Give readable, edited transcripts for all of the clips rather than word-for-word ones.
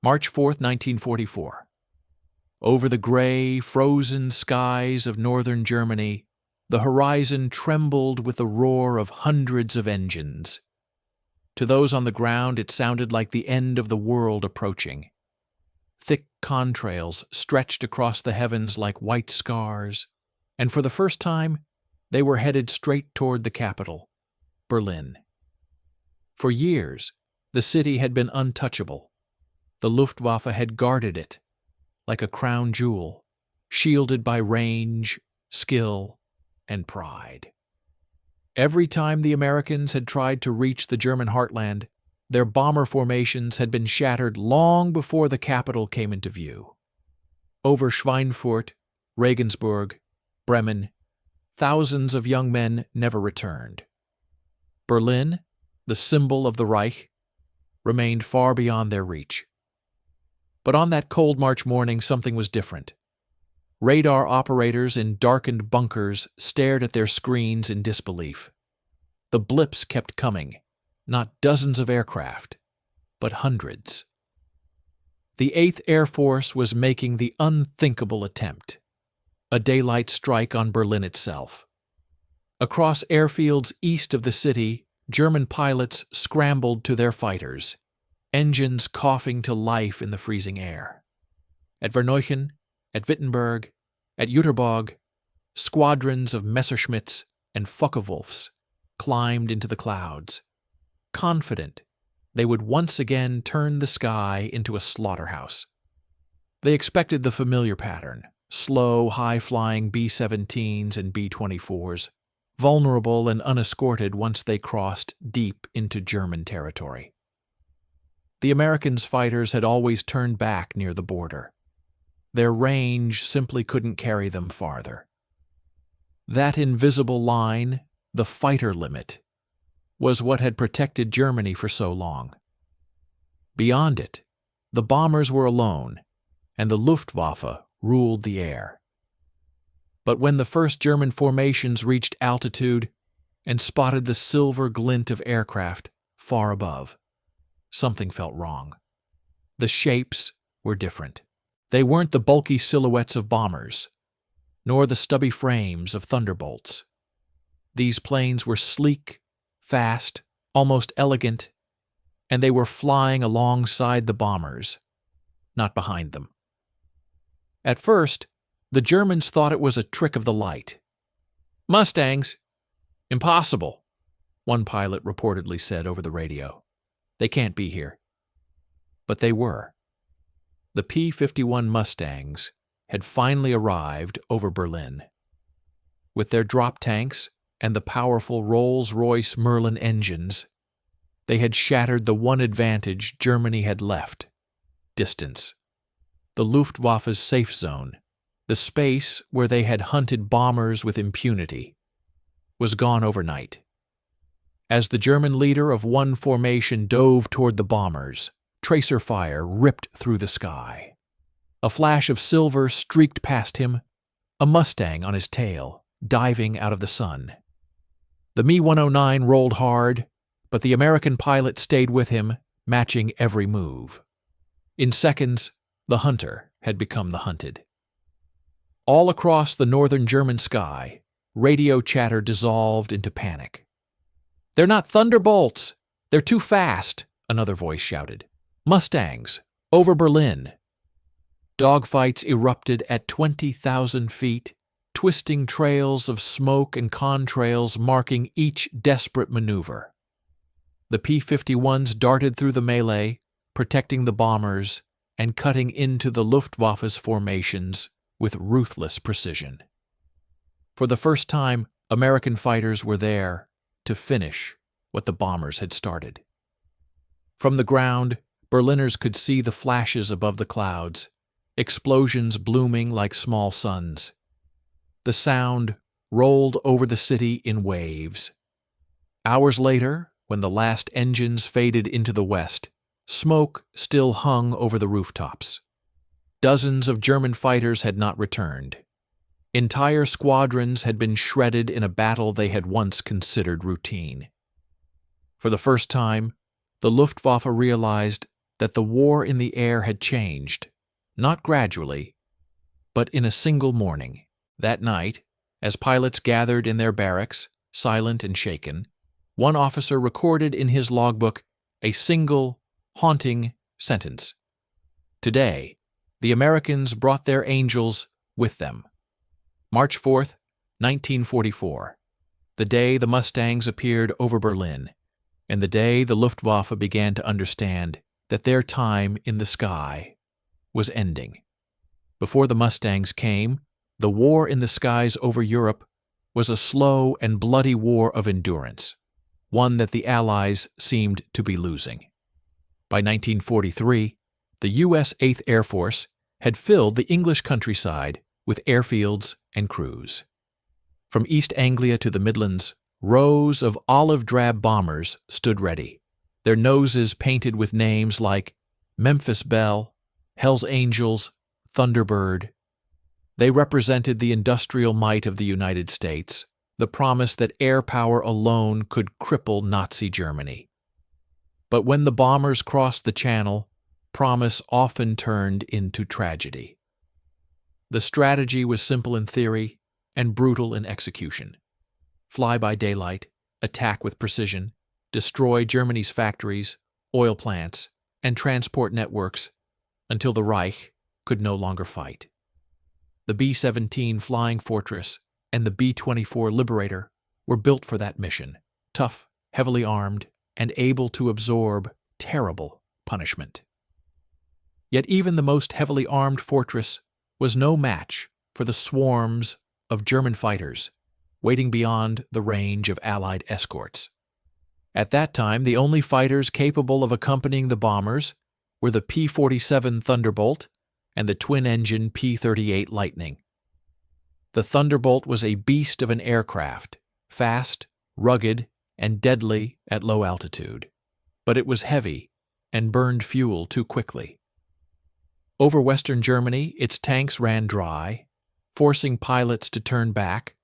March 4, 1944. Over the gray, frozen skies of northern Germany, the horizon trembled with the roar of hundreds of engines. To those on the ground, it sounded like the end of the world approaching. Thick contrails stretched across the heavens like white scars, and for the first time, they were headed straight toward the capital, Berlin. For years, the city had been untouchable. The Luftwaffe had guarded it, like a crown jewel, shielded by range, skill, and pride. Every time the Americans had tried to reach the German heartland, their bomber formations had been shattered long before the capital came into view. Over Schweinfurt, Regensburg, Bremen, thousands of young men never returned. Berlin, the symbol of the Reich, remained far beyond their reach. But on that cold March morning, something was different. Radar operators in darkened bunkers stared at their screens in disbelief. The blips kept coming, not dozens of aircraft, but hundreds. The 8th Air Force was making the unthinkable attempt, a daylight strike on Berlin itself. Across airfields east of the city, German pilots scrambled to their fighters, engines coughing to life in the freezing air. At Verneuchen, at Wittenberg, at Jüterbog, squadrons of Messerschmitts and Focke-Wulfs climbed into the clouds, confident they would once again turn the sky into a slaughterhouse. They expected the familiar pattern: slow, high-flying B-17s and B-24s, vulnerable and unescorted once they crossed deep into German territory. The Americans' fighters had always turned back near the border. Their range simply couldn't carry them farther. That invisible line, the fighter limit, was what had protected Germany for so long. Beyond it, the bombers were alone, and the Luftwaffe ruled the air. But when the first German formations reached altitude and spotted the silver glint of aircraft far above, something felt wrong. The shapes were different. They weren't the bulky silhouettes of bombers, nor the stubby frames of thunderbolts. These planes were sleek, fast, almost elegant, and they were flying alongside the bombers, not behind them. At first, the Germans thought it was a trick of the light. "Mustangs? Impossible," one pilot reportedly said over the radio. "They can't be here." But they were. The P-51 Mustangs had finally arrived over Berlin. With their drop tanks and the powerful Rolls-Royce Merlin engines, they had shattered the one advantage Germany had left: distance. The Luftwaffe's safe zone, the space where they had hunted bombers with impunity, was gone overnight. As the German leader of one formation dove toward the bombers, tracer fire ripped through the sky. A flash of silver streaked past him, a Mustang on his tail, diving out of the sun. The Me-109 rolled hard, but the American pilot stayed with him, matching every move. In seconds, the hunter had become the hunted. All across the northern German sky, radio chatter dissolved into panic. "They're not Thunderbolts! They're too fast!" another voice shouted. "Mustangs! Over Berlin!" Dogfights erupted at 20,000 feet, twisting trails of smoke and contrails marking each desperate maneuver. The P-51s darted through the melee, protecting the bombers and cutting into the Luftwaffe's formations with ruthless precision. For the first time, American fighters were there to finish what the bombers had started. From the ground, Berliners could see the flashes above the clouds, explosions blooming like small suns. The sound rolled over the city in waves. Hours later, when the last engines faded into the west, smoke still hung over the rooftops. Dozens of German fighters had not returned. Entire squadrons had been shredded in a battle they had once considered routine. For the first time, the Luftwaffe realized that the war in the air had changed, not gradually, but in a single morning. That night, as pilots gathered in their barracks, silent and shaken, one officer recorded in his logbook a single, haunting sentence. Today, the Americans brought their angels with them. March 4th, 1944, the day the Mustangs appeared over Berlin, and the day the Luftwaffe began to understand that their time in the sky was ending. Before the Mustangs came, the war in the skies over Europe was a slow and bloody war of endurance, one that the Allies seemed to be losing. By 1943, the U.S. 8th Air Force had filled the English countryside with airfields and crews. From East Anglia to the Midlands, rows of olive-drab bombers stood ready, their noses painted with names like Memphis Belle, Hell's Angels, Thunderbird. They represented the industrial might of the United States, the promise that air power alone could cripple Nazi Germany. But when the bombers crossed the Channel, promise often turned into tragedy. The strategy was simple in theory and brutal in execution. Fly by daylight, attack with precision, destroy Germany's factories, oil plants, and transport networks until the Reich could no longer fight. The B-17 Flying Fortress and the B-24 Liberator were built for that mission, tough, heavily armed, and able to absorb terrible punishment. Yet even the most heavily armed fortress was no match for the swarms of German fighters waiting beyond the range of Allied escorts. At that time, the only fighters capable of accompanying the bombers were the P-47 Thunderbolt and the twin-engine P-38 Lightning. The Thunderbolt was a beast of an aircraft, fast, rugged, and deadly at low altitude, but it was heavy and burned fuel too quickly. Over Western Germany, its tanks ran dry, forcing pilots to turn back,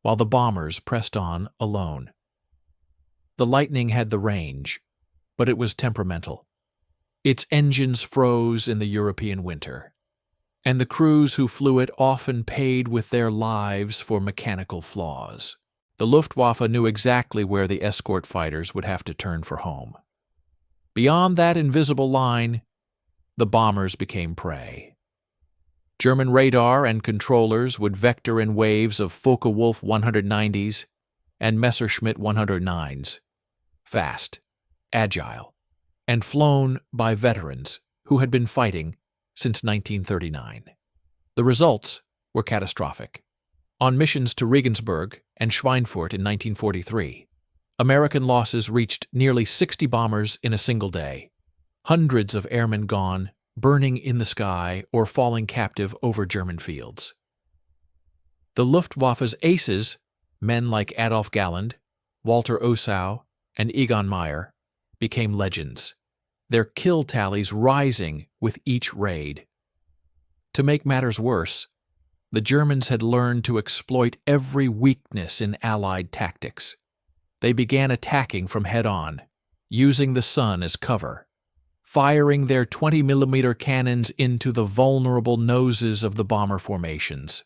while the bombers pressed on alone. The Lightning had the range, but it was temperamental. Its engines froze in the European winter, and the crews who flew it often paid with their lives for mechanical flaws. The Luftwaffe knew exactly where the escort fighters would have to turn for home. Beyond that invisible line, the bombers became prey. German radar and controllers would vector in waves of Focke-Wulf 190s and Messerschmitt 109s, fast, agile, and flown by veterans who had been fighting since 1939. The results were catastrophic. On missions to Regensburg and Schweinfurt in 1943, American losses reached nearly 60 bombers in a single day, hundreds of airmen gone, burning in the sky or falling captive over German fields. The Luftwaffe's aces, men like Adolf Galland, Walter Ossow, and Egon Meyer, became legends, their kill tallies rising with each raid. To make matters worse, the Germans had learned to exploit every weakness in Allied tactics. They began attacking from head-on, using the sun as cover, firing their 20mm cannons into the vulnerable noses of the bomber formations.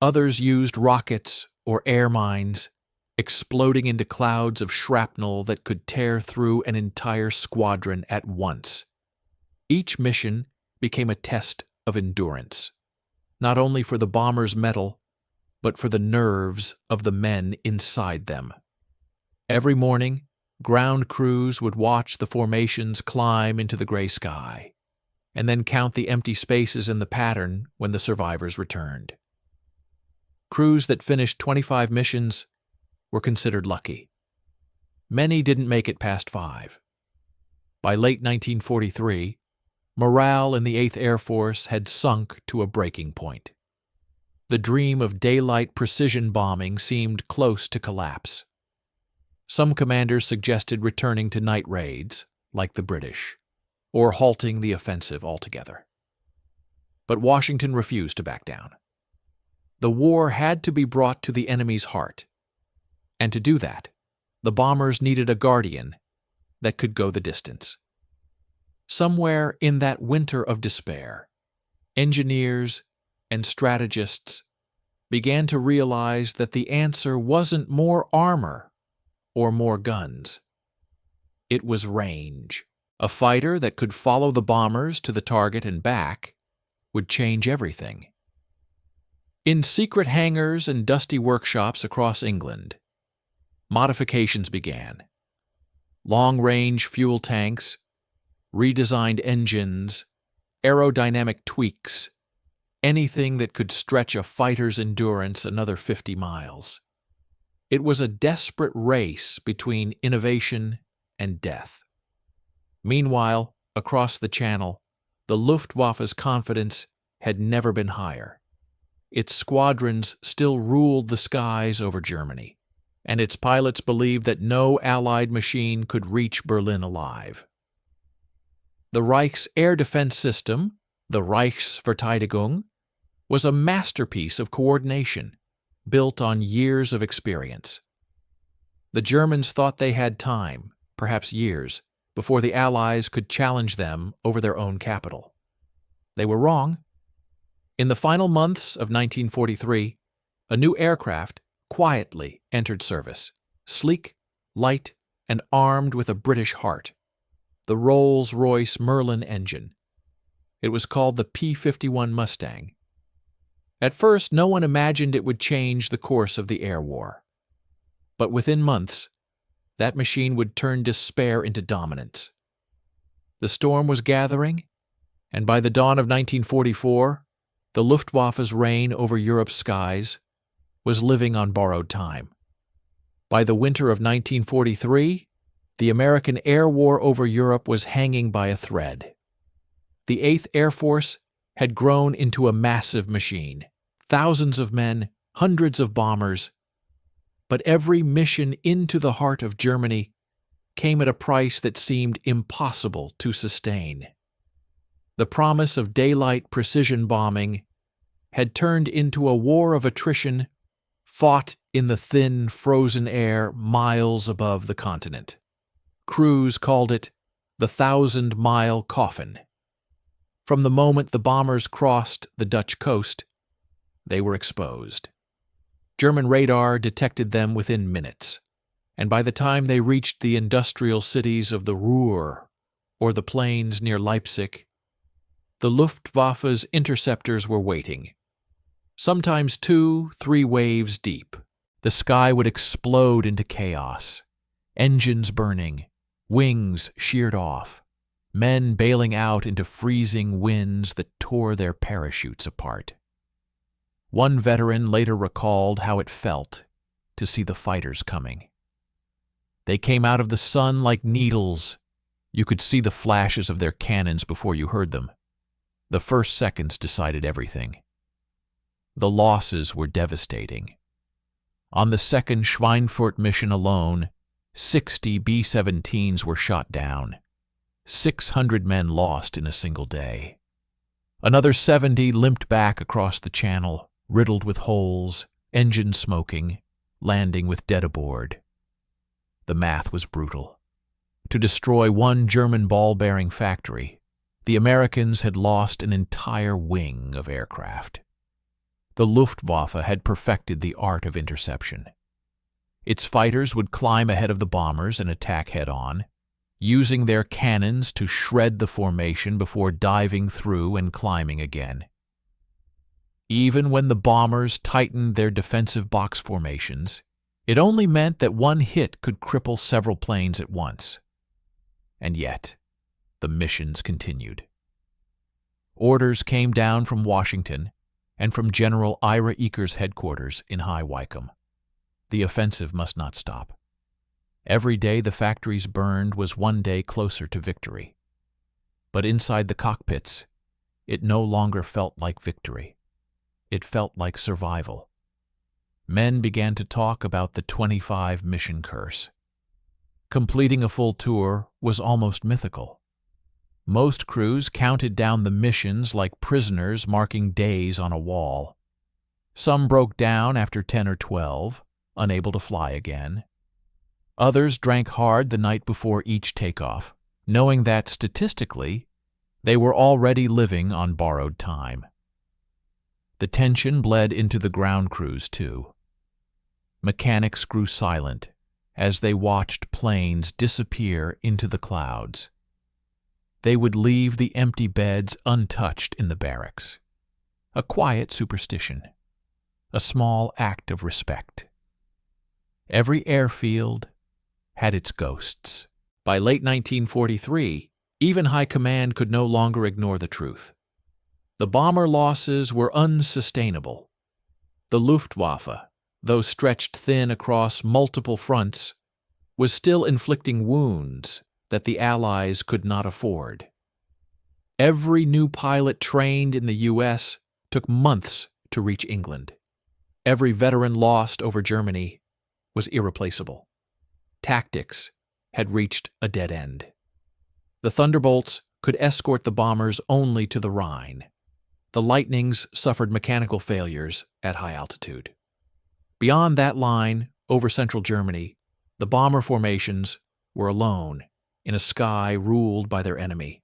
Others used rockets or air mines, exploding into clouds of shrapnel that could tear through an entire squadron at once. Each mission became a test of endurance, not only for the bombers' mettle, but for the nerves of the men inside them. Every morning, ground crews would watch the formations climb into the gray sky, and then count the empty spaces in the pattern when the survivors returned. Crews that finished 25 missions were considered lucky. Many didn't make it past 5. By late 1943, morale in the 8th Air Force had sunk to a breaking point. The dream of daylight precision bombing seemed close to collapse. Some commanders suggested returning to night raids, like the British, or halting the offensive altogether. But Washington refused to back down. The war had to be brought to the enemy's heart, and to do that, the bombers needed a guardian that could go the distance. Somewhere in that winter of despair, engineers and strategists began to realize that the answer wasn't more armor or more guns. It was range. A fighter that could follow the bombers to the target and back would change everything. In secret hangars and dusty workshops across England, modifications began. Long-range fuel tanks, redesigned engines, aerodynamic tweaks, anything that could stretch a fighter's endurance another 50 miles. It was a desperate race between innovation and death. Meanwhile, across the Channel, the Luftwaffe's confidence had never been higher. Its squadrons still ruled the skies over Germany, and its pilots believed that no Allied machine could reach Berlin alive. The Reich's air defense system, the Reichsverteidigung, was a masterpiece of coordination, built on years of experience. The Germans thought they had time, perhaps years, before the Allies could challenge them over their own capital. They were wrong. In the final months of 1943, a new aircraft quietly entered service, sleek, light, and armed with a British heart, the Rolls-Royce Merlin engine. It was called the P-51 Mustang. At first, no one imagined it would change the course of the air war. But within months, that machine would turn despair into dominance. The storm was gathering, and by the dawn of 1944, the Luftwaffe's reign over Europe's skies was living on borrowed time. By the winter of 1943, the American air war over Europe was hanging by a thread. The 8th Air Force had grown into a massive machine, thousands of men, hundreds of bombers, but every mission into the heart of Germany came at a price that seemed impossible to sustain. The promise of daylight precision bombing had turned into a war of attrition fought in the thin, frozen air miles above the continent. Crews called it the 1,000-mile coffin. From the moment the bombers crossed the Dutch coast, they were exposed. German radar detected them within minutes, and by the time they reached the industrial cities of the Ruhr or the plains near Leipzig, the Luftwaffe's interceptors were waiting. Sometimes 2-3 waves deep, the sky would explode into chaos. Engines burning, wings sheared off, men bailing out into freezing winds that tore their parachutes apart. One veteran later recalled how it felt to see the fighters coming. They came out of the sun like needles. You could see the flashes of their cannons before you heard them. The first seconds decided everything. The losses were devastating. On the second Schweinfurt mission alone, 60 B-17s were shot down. 600 men lost in a single day. Another 70 limped back across the Channel, riddled with holes, engines smoking, landing with dead aboard. The math was brutal. To destroy one German ball-bearing factory, the Americans had lost an entire wing of aircraft. The Luftwaffe had perfected the art of interception. Its fighters would climb ahead of the bombers and attack head-on, using their cannons to shred the formation before diving through and climbing again. Even when the bombers tightened their defensive box formations, it only meant that one hit could cripple several planes at once. And yet, the missions continued. Orders came down from Washington and from General Ira Eaker's headquarters in High Wycombe. The offensive must not stop. Every day the factories burned was one day closer to victory. But inside the cockpits, it no longer felt like victory. It felt like survival. Men began to talk about the 25 mission curse. Completing a full tour was almost mythical. Most crews counted down the missions like prisoners marking days on a wall. Some broke down after 10 or 12, unable to fly again. Others drank hard the night before each takeoff, knowing that statistically they were already living on borrowed time. The tension bled into the ground crews, too. Mechanics grew silent as they watched planes disappear into the clouds. They would leave the empty beds untouched in the barracks. A quiet superstition, a small act of respect. Every airfield had its ghosts. By late 1943, even high command could no longer ignore the truth. The bomber losses were unsustainable. The Luftwaffe, though stretched thin across multiple fronts, was still inflicting wounds that the Allies could not afford. Every new pilot trained in the U.S. took months to reach England. Every veteran lost over Germany was irreplaceable. Tactics had reached a dead end. The Thunderbolts could escort the bombers only to the Rhine. The Lightnings suffered mechanical failures at high altitude. Beyond that line, over central Germany, the bomber formations were alone in a sky ruled by their enemy.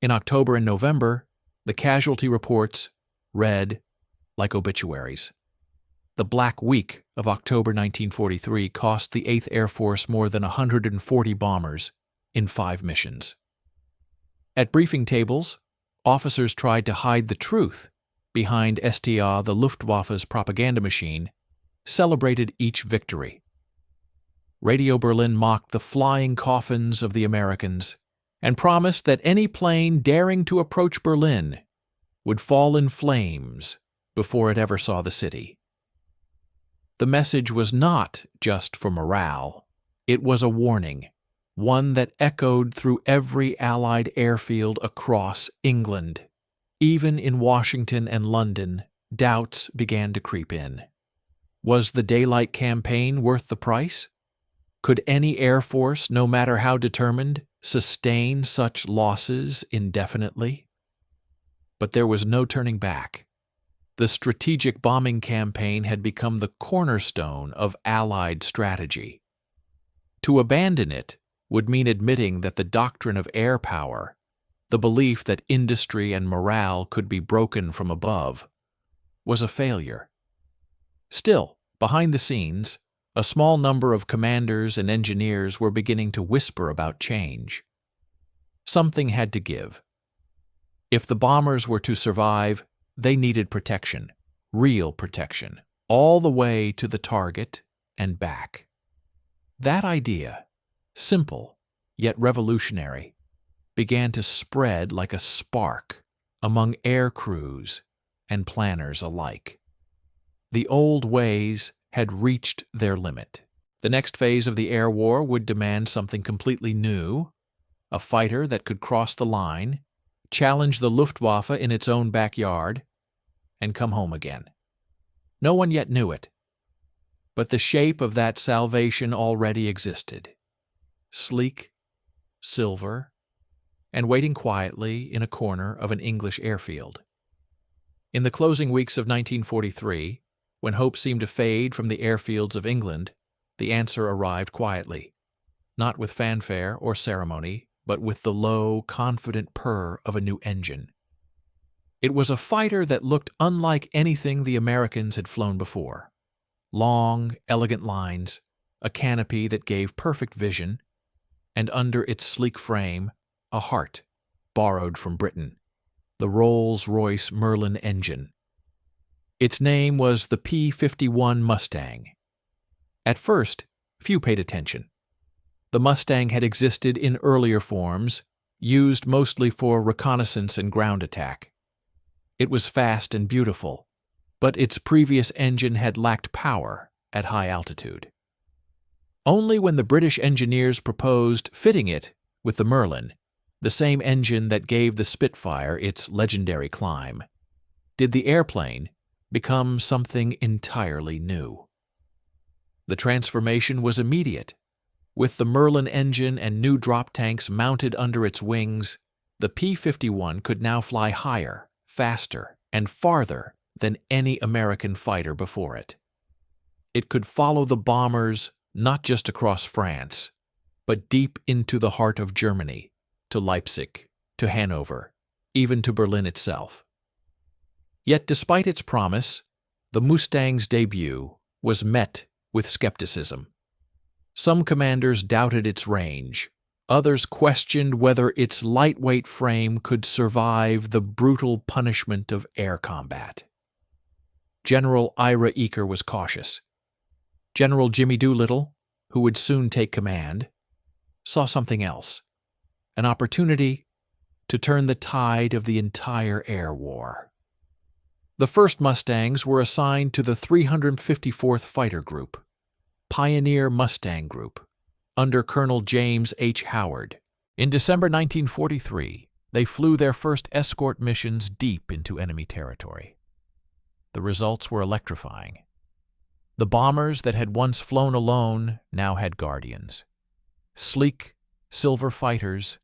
In October and November, the casualty reports read like obituaries. The Black Week of October 1943 cost the 8th Air Force more than 140 bombers in 5 missions. At briefing tables, officers tried to hide the truth behind STA, the Luftwaffe's propaganda machine, celebrated each victory. Radio Berlin mocked the flying coffins of the Americans and promised that any plane daring to approach Berlin would fall in flames before it ever saw the city. The message was not just for morale. It was a warning, one that echoed through every Allied airfield across England. Even in Washington and London, doubts began to creep in. Was the daylight campaign worth the price? Could any Air Force, no matter how determined, sustain such losses indefinitely? But there was no turning back. The strategic bombing campaign had become the cornerstone of Allied strategy. To abandon it would mean admitting that the doctrine of air power, the belief that industry and morale could be broken from above, was a failure. Still, behind the scenes, a small number of commanders and engineers were beginning to whisper about change. Something had to give. If the bombers were to survive, they needed protection, real protection, all the way to the target and back. That idea, simple yet revolutionary, began to spread like a spark among air crews and planners alike. The old ways had reached their limit. The next phase of the air war would demand something completely new, a fighter that could cross the line, challenge the Luftwaffe in its own backyard, and come home again. No one yet knew it, but the shape of that salvation already existed. Sleek, silver, and waiting quietly in a corner of an English airfield. In the closing weeks of 1943, when hope seemed to fade from the airfields of England, the answer arrived quietly, not with fanfare or ceremony, but with the low, confident purr of a new engine. It was a fighter that looked unlike anything the Americans had flown before. Long, elegant lines, a canopy that gave perfect vision, and under its sleek frame, a heart borrowed from Britain, the Rolls-Royce Merlin engine. Its name was the P-51 Mustang. At first, few paid attention. The Mustang had existed in earlier forms, used mostly for reconnaissance and ground attack. It was fast and beautiful, but its previous engine had lacked power at high altitude. Only when the British engineers proposed fitting it with the Merlin, the same engine that gave the Spitfire its legendary climb, did the airplane become something entirely new. The transformation was immediate. With the Merlin engine and new drop tanks mounted under its wings, the P-51 could now fly higher, faster, and farther than any American fighter before it. It could follow the bombers not just across France, but deep into the heart of Germany, to Leipzig, to Hanover, even to Berlin itself. Yet despite its promise, the Mustang's debut was met with skepticism. Some commanders doubted its range. Others questioned whether its lightweight frame could survive the brutal punishment of air combat. General Ira Eaker was cautious. General Jimmy Doolittle, who would soon take command, saw something else, an opportunity to turn the tide of the entire air war. The first Mustangs were assigned to the 354th Fighter Group, Pioneer Mustang Group, under Colonel James H. Howard. In December 1943, they flew their first escort missions deep into enemy territory. The results were electrifying. The bombers that had once flown alone now had guardians. Sleek, silver fighters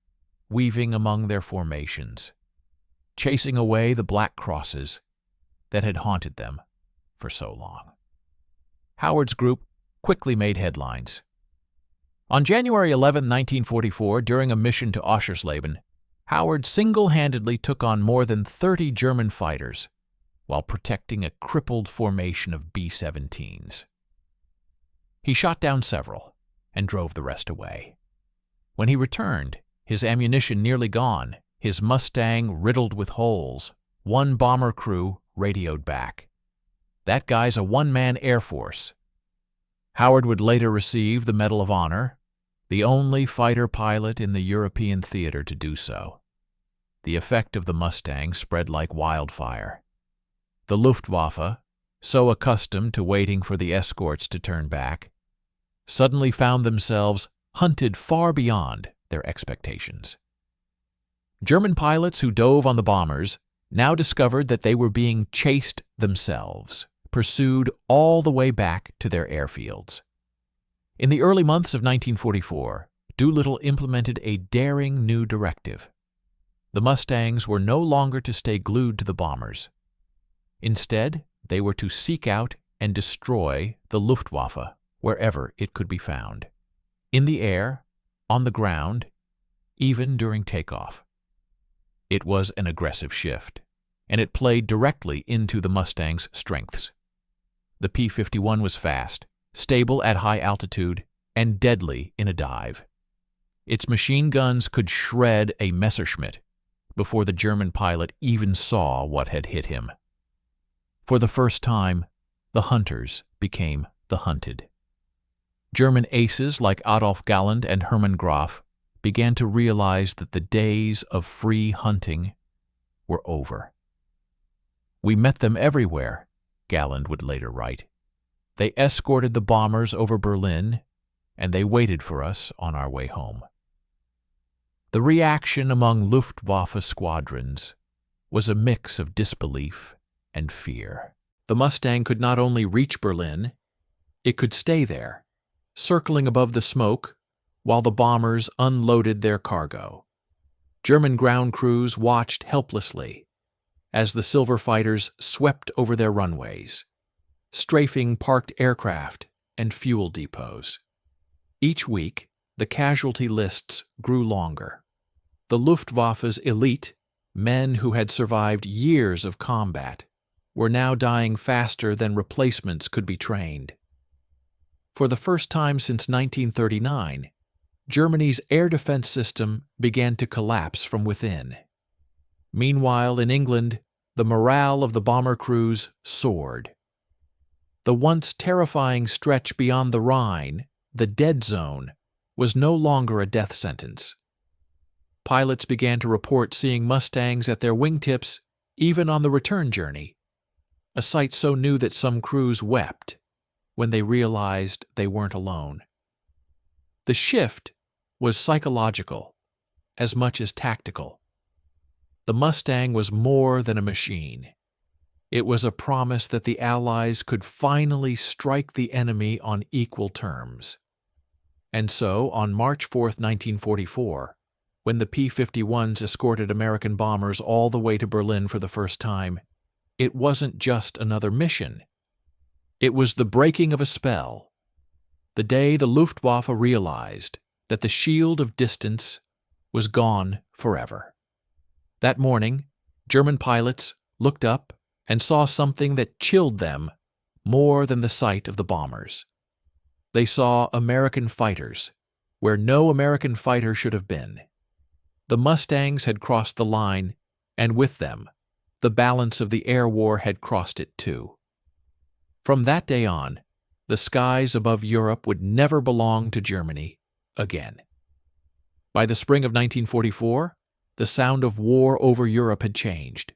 weaving among their formations, chasing away the black crosses that had haunted them for so long. Howard's group quickly made headlines. On January 11, 1944, during a mission to Oschersleben, Howard single-handedly took on more than 30 German fighters while protecting a crippled formation of B-17s. He shot down several and drove the rest away. When he returned, his ammunition nearly gone, his Mustang riddled with holes, one bomber crew radioed back. "That guy's a one-man Air Force." Howard would later receive the Medal of Honor, the only fighter pilot in the European theater to do so. The effect of the Mustang spread like wildfire. The Luftwaffe, so accustomed to waiting for the escorts to turn back, suddenly found themselves hunted far beyond their expectations. German pilots who dove on the bombers now discovered that they were being chased themselves, pursued all the way back to their airfields. In the early months of 1944, Doolittle implemented a daring new directive. The Mustangs were no longer to stay glued to the bombers. Instead, they were to seek out and destroy the Luftwaffe wherever it could be found. In the air, on the ground, even during takeoff. It was an aggressive shift, and it played directly into the Mustang's strengths. The P-51 was fast, stable at high altitude, and deadly in a dive. Its machine guns could shred a Messerschmitt before the German pilot even saw what had hit him. For the first time, the hunters became the hunted. German aces like Adolf Galland and Hermann Graf began to realize that the days of free hunting were over. "We met them everywhere," Galland would later write. "They escorted the bombers over Berlin, and they waited for us on our way home." The reaction among Luftwaffe squadrons was a mix of disbelief and fear. The Mustang could not only reach Berlin, it could stay there, circling above the smoke while the bombers unloaded their cargo. German ground crews watched helplessly as the silver fighters swept over their runways, strafing parked aircraft and fuel depots. Each week, the casualty lists grew longer. The Luftwaffe's elite, men who had survived years of combat, were now dying faster than replacements could be trained. For the first time since 1939, Germany's air defense system began to collapse from within. Meanwhile, in England, the morale of the bomber crews soared. The once terrifying stretch beyond the Rhine, the dead zone, was no longer a death sentence. Pilots began to report seeing Mustangs at their wingtips even on the return journey, a sight so new that some crews wept when they realized they weren't alone. The shift was psychological as much as tactical. The Mustang was more than a machine. It was a promise that the Allies could finally strike the enemy on equal terms. And so, on March 4, 1944, when the P-51s escorted American bombers all the way to Berlin for the first time, it wasn't just another mission. It was the breaking of a spell, the day the Luftwaffe realized that the shield of distance was gone forever. That morning, German pilots looked up and saw something that chilled them more than the sight of the bombers. They saw American fighters where no American fighter should have been. The Mustangs had crossed the line, and with them, the balance of the air war had crossed it too. From that day on, the skies above Europe would never belong to Germany again. By the spring of 1944, the sound of war over Europe had changed.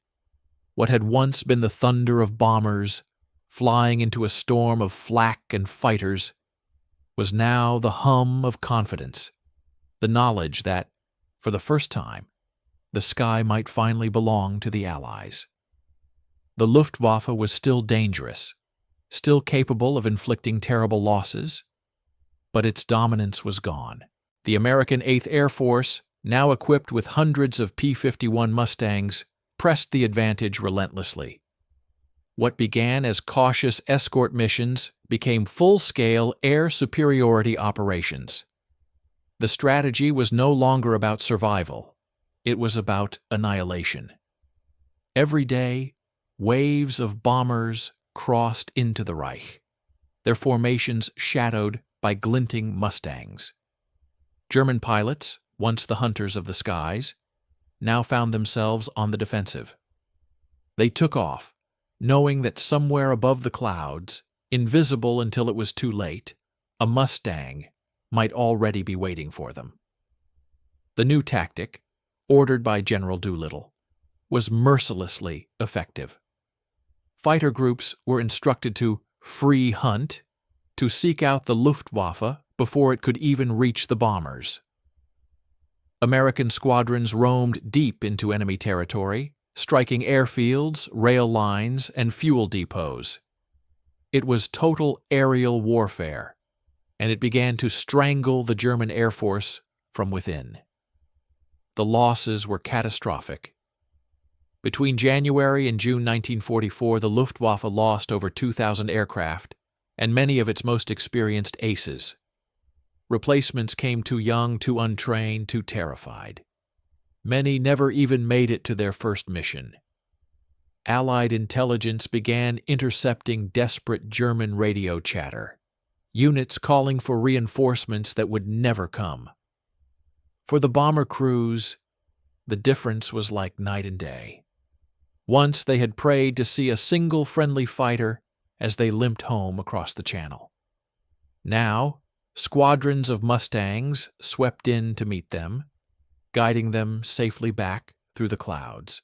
What had once been the thunder of bombers flying into a storm of flak and fighters was now the hum of confidence, the knowledge that, for the first time, the sky might finally belong to the Allies. The Luftwaffe was still dangerous, still capable of inflicting terrible losses, but its dominance was gone. The American 8th Air Force, now equipped with hundreds of P-51 Mustangs, pressed the advantage relentlessly. What began as cautious escort missions became full-scale air superiority operations. The strategy was no longer about survival. It was about annihilation. Every day, waves of bombers crossed into the Reich, their formations shadowed by glinting Mustangs. German pilots, once the hunters of the skies, now found themselves on the defensive. They took off, knowing that somewhere above the clouds, invisible until it was too late, a Mustang might already be waiting for them. The new tactic, ordered by General Doolittle, was mercilessly effective. Fighter groups were instructed to free hunt, to seek out the Luftwaffe before it could even reach the bombers. American squadrons roamed deep into enemy territory, striking airfields, rail lines, and fuel depots. It was total aerial warfare, and it began to strangle the German Air Force from within. The losses were catastrophic. Between January and June 1944, the Luftwaffe lost over 2,000 aircraft and many of its most experienced aces. Replacements came too young, too untrained, too terrified. Many never even made it to their first mission. Allied intelligence began intercepting desperate German radio chatter, units calling for reinforcements that would never come. For the bomber crews, the difference was like night and day. Once they had prayed to see a single friendly fighter as they limped home across the channel. Now, squadrons of Mustangs swept in to meet them, guiding them safely back through the clouds.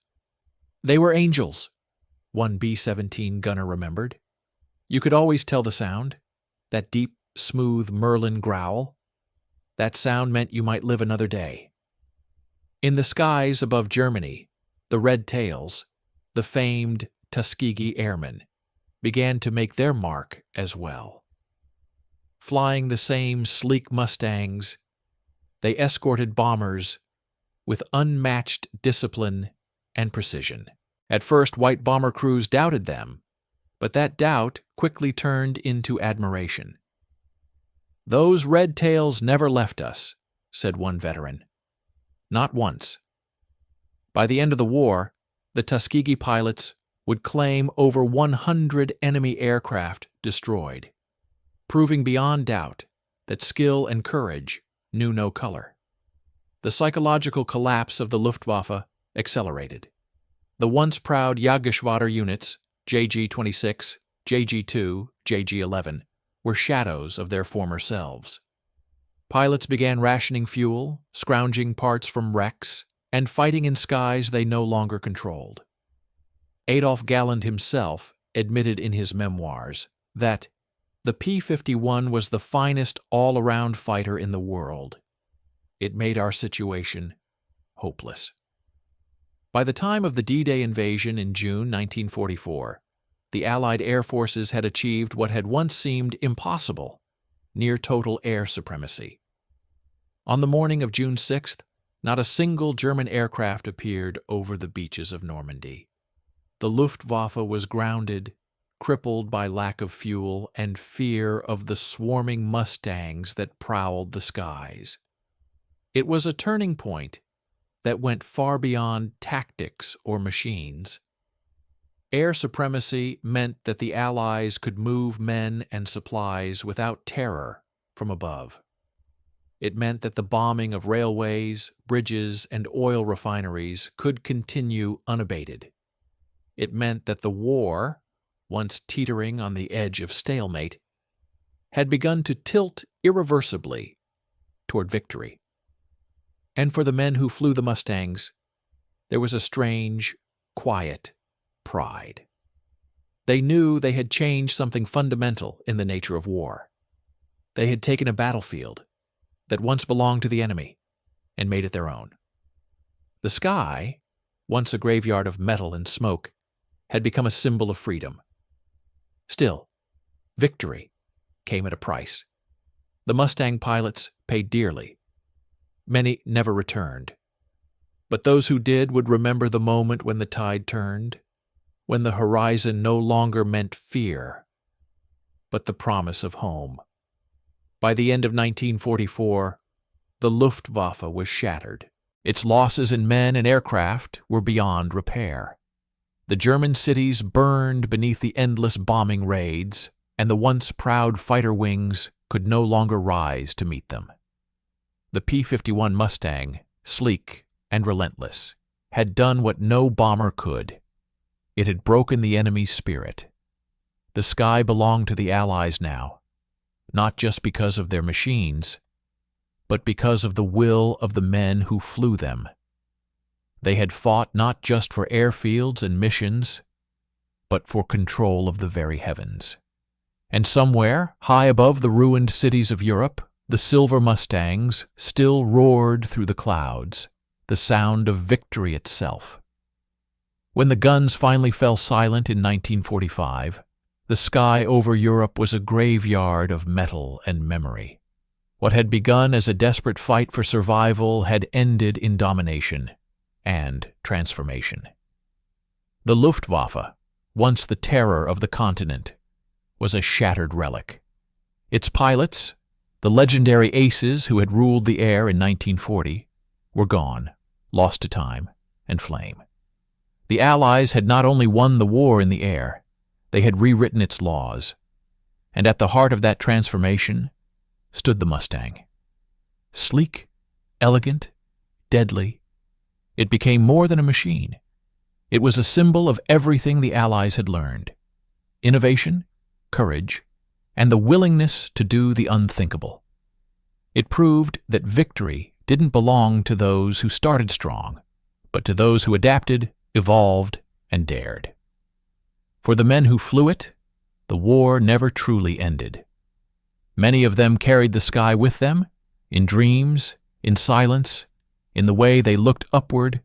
They were angels, one B-17 gunner remembered. You could always tell the sound, that deep, smooth Merlin growl. That sound meant you might live another day. In the skies above Germany, the red tails, the famed Tuskegee Airmen, began to make their mark as well. Flying the same sleek Mustangs, they escorted bombers with unmatched discipline and precision. At first, white bomber crews doubted them, but that doubt quickly turned into admiration. "Those red tails never left us," said one veteran. Not once. By the end of the war, the Tuskegee pilots would claim over 100 enemy aircraft destroyed, proving beyond doubt that skill and courage knew no color. The psychological collapse of the Luftwaffe accelerated. The once proud Jagdgeschwader units, JG-26, JG-2, JG-11, were shadows of their former selves. Pilots began rationing fuel, scrounging parts from wrecks, and fighting in skies they no longer controlled. Adolf Galland himself admitted in his memoirs that the P-51 was the finest all-around fighter in the world. It made our situation hopeless. By the time of the D-Day invasion in June 1944, the Allied air forces had achieved what had once seemed impossible, near-total air supremacy. On the morning of June 6th, not a single German aircraft appeared over the beaches of Normandy. The Luftwaffe was grounded, crippled by lack of fuel and fear of the swarming Mustangs that prowled the skies. It was a turning point that went far beyond tactics or machines. Air supremacy meant that the Allies could move men and supplies without terror from above. It meant that the bombing of railways, bridges, and oil refineries could continue unabated. It meant that the war, once teetering on the edge of stalemate, had begun to tilt irreversibly toward victory. And for the men who flew the Mustangs, there was a strange, quiet pride. They knew they had changed something fundamental in the nature of war. They had taken a battlefield that once belonged to the enemy and made it their own. The sky, once a graveyard of metal and smoke, had become a symbol of freedom. Still, victory came at a price. The Mustang pilots paid dearly. Many never returned. But those who did would remember the moment when the tide turned, when the horizon no longer meant fear, but the promise of home. By the end of 1944, the Luftwaffe was shattered. Its losses in men and aircraft were beyond repair. The German cities burned beneath the endless bombing raids, and the once proud fighter wings could no longer rise to meet them. The P-51 Mustang, sleek and relentless, had done what no bomber could. It had broken the enemy's spirit. The sky belonged to the Allies now, not just because of their machines, but because of the will of the men who flew them. They had fought not just for airfields and missions, but for control of the very heavens. And somewhere, high above the ruined cities of Europe, the silver Mustangs still roared through the clouds, the sound of victory itself. When the guns finally fell silent in 1945, the sky over Europe was a graveyard of metal and memory. What had begun as a desperate fight for survival had ended in domination and transformation. The Luftwaffe, once the terror of the continent, was a shattered relic. Its pilots, the legendary aces who had ruled the air in 1940, were gone, lost to time and flame. The Allies had not only won the war in the air, they had rewritten its laws, and at the heart of that transformation stood the Mustang. Sleek, elegant, deadly, it became more than a machine. It was a symbol of everything the Allies had learned: innovation, courage, and the willingness to do the unthinkable. It proved that victory didn't belong to those who started strong, but to those who adapted, evolved, and dared. For the men who flew it, the war never truly ended. Many of them carried the sky with them, in dreams, in silence, in the way they looked upward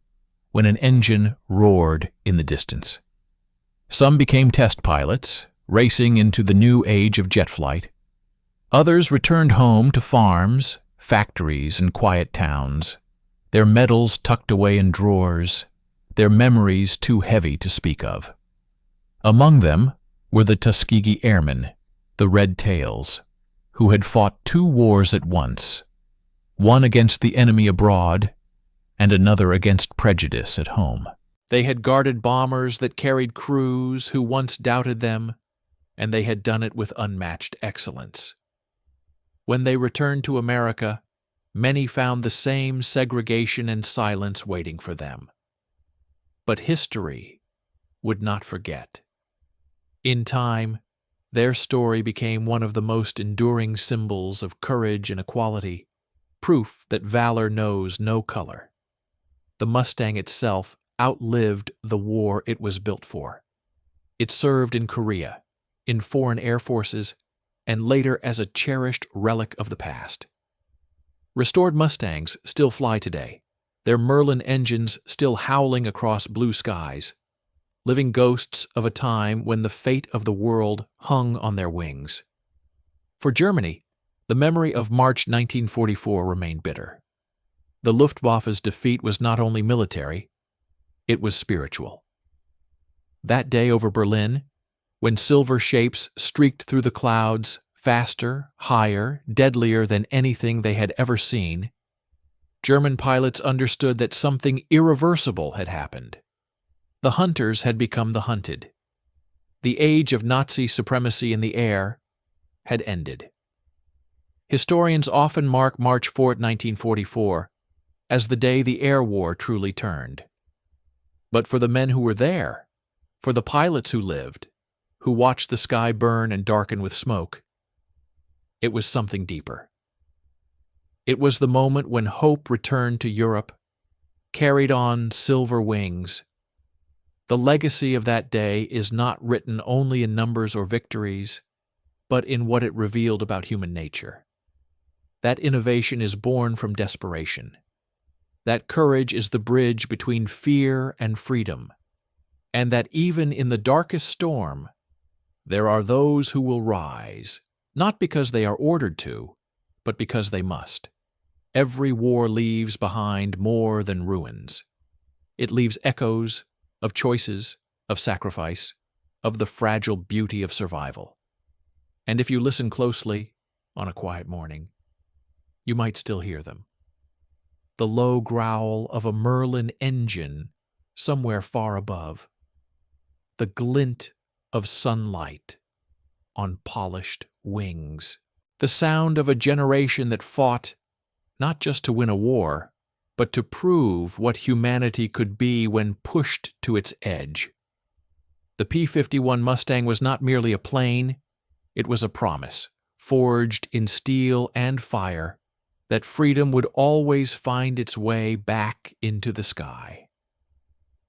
when an engine roared in the distance. Some became test pilots, racing into the new age of jet flight. Others returned home to farms, factories, and quiet towns, their medals tucked away in drawers, their memories too heavy to speak of. Among them were the Tuskegee Airmen, the Red Tails, who had fought 2 wars at once, one against the enemy abroad and another against prejudice at home. They had guarded bombers that carried crews who once doubted them, and they had done it with unmatched excellence. When they returned to America, many found the same segregation and silence waiting for them. But history would not forget. In time, their story became one of the most enduring symbols of courage and equality, proof that valor knows no color. The Mustang itself outlived the war it was built for. It served in Korea, in foreign air forces, and later as a cherished relic of the past. Restored Mustangs still fly today, their Merlin engines still howling across blue skies, living ghosts of a time when the fate of the world hung on their wings. For Germany, the memory of March 1944 remained bitter. The Luftwaffe's defeat was not only military, it was spiritual. That day over Berlin, when silver shapes streaked through the clouds, faster, higher, deadlier than anything they had ever seen, German pilots understood that something irreversible had happened. The hunters had become the hunted. The age of Nazi supremacy in the air had ended. Historians often mark March 4, 1944, as the day the air war truly turned. But for the men who were there, for the pilots who lived, who watched the sky burn and darken with smoke, it was something deeper. It was the moment when hope returned to Europe, carried on silver wings. The legacy of that day is not written only in numbers or victories, but in what it revealed about human nature. That innovation is born from desperation. That courage is the bridge between fear and freedom, and that even in the darkest storm, there are those who will rise, not because they are ordered to, but because they must. Every war leaves behind more than ruins. It leaves echoes of choices, of sacrifice, of the fragile beauty of survival. And if you listen closely, on a quiet morning, you might still hear them. The low growl of a Merlin engine somewhere far above. The glint of sunlight on polished wings. The sound of a generation that fought not just to win a war, but to prove what humanity could be when pushed to its edge. The P-51 Mustang was not merely a plane, it was a promise, forged in steel and fire, that freedom would always find its way back into the sky.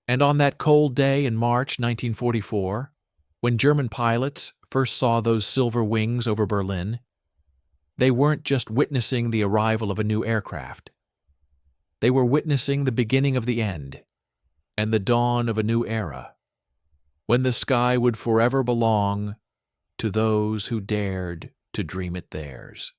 And on that cold day in March 1944, when German pilots first saw those silver wings over Berlin, they weren't just witnessing the arrival of a new aircraft. They were witnessing the beginning of the end and the dawn of a new era, when the sky would forever belong to those who dared to dream it theirs.